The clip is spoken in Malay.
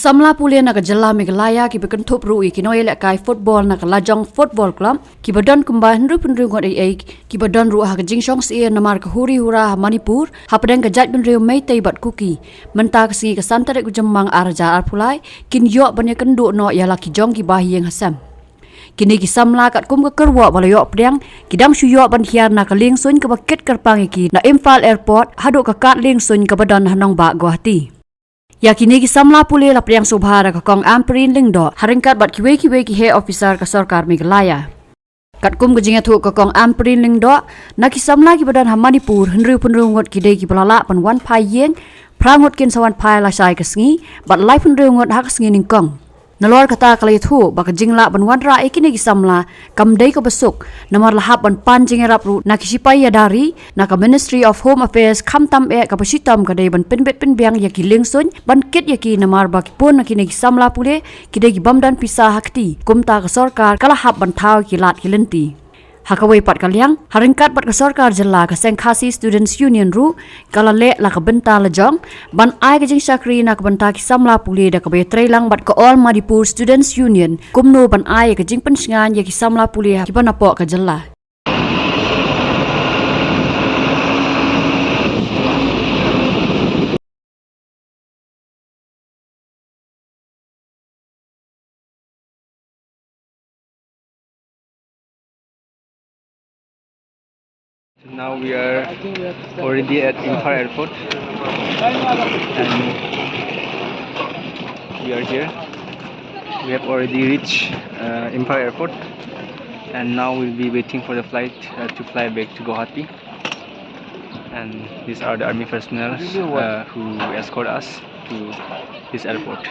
Samla pule nak jela Meghalaya ki bekan thup ru ki noi le kai football nak lajong football club ki badon kumba henru penru ngot ai ki badon ru ha jing song si namar ka huri hura Manipur ha padang ka jat ben riu mai tai bat kuki menta ka si ka santar ku jemang arja arpulai kin yo ban kan du no ya laki jong ki bahi yang hasam kini ki samla kat kum ka kerwa bala yo pdang kidam shu yo ban hiar na ka ling sun ka baket karpang ki na Imphal airport hadu ka kat ling sun ka badon hanong ba Guwahati. Ya kini ki samla pule la priang subhara ka kong amperin lingdo haringkat bat kiwe ki he officer ka sarkar Meghalaya. Kat kum ka jinga thu ka kong amperin lingdo na ki samla ki badan ha Manipur henru penru ngot ki dei ki balala pan wan pai yeng prangot kin sawan pai la sai ka sngi bat lai penru ngot ha ka sngi ning kong. Nalor kata kalai thu baka jingla ban wadra ikini ki samla kam dei ka besuk namar lahap ban pan jingerap ru na kisipai ya dari na ka Ministry of Home Affairs kam tam e ka pasitam ka dei ban penbet penbiang ya ki lingsun ban kit ya ki namar ba ki pun na kini ki samla pule ki dei ki bamdan pisa hakti kumta ka sarkar kala hap ban thau ki lat ki lenti hakawai pat kalyang haringkat pat ka sarkar jilla ka Sengkhasi Students Union ru kala le la ka benta la jong ban ai ka jing sakri na ka benta ki samla pule da ka be trailang bat ka All Manipur Students Union kumno ban ai ka jing pensngan ya ki samla pule ki ban apo ka jilla. Now we are already at Imphal airport and we are here. We have already reached Imphal airport and now we'll be waiting for the flight to fly back to Guwahati. And these are the army personnel who escort us to this airport.